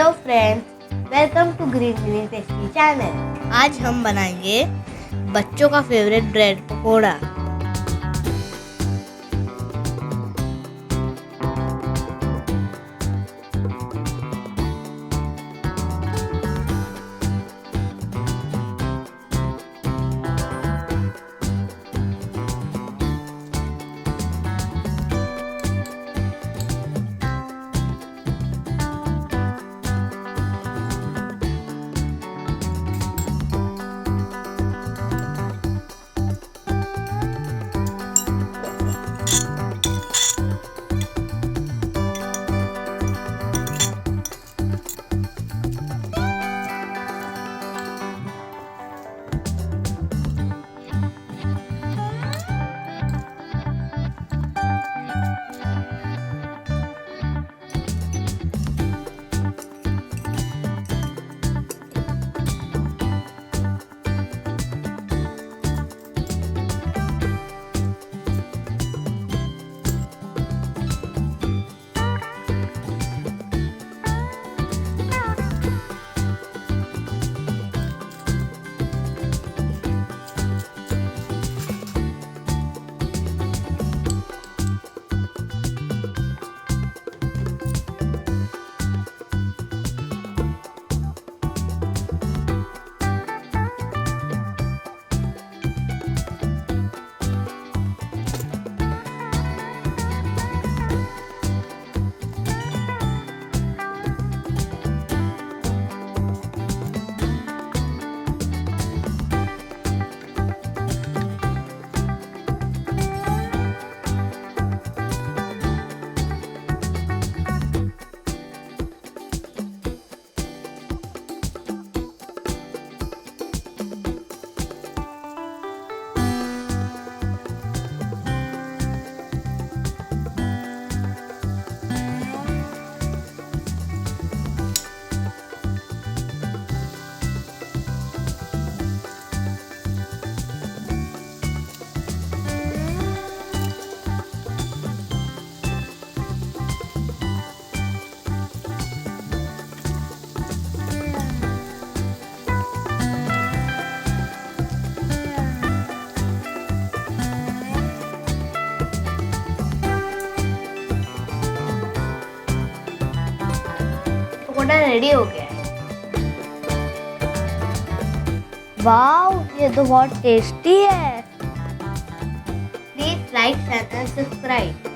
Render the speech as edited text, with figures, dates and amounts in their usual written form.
Hello friends, welcome to green green tasty channel. आज हम बनाएंगे बच्चों का favourite bread pakora. Pakora ready हो गया है। वाओ, ये तो बहुत टेस्टी है। Please like, share and subscribe.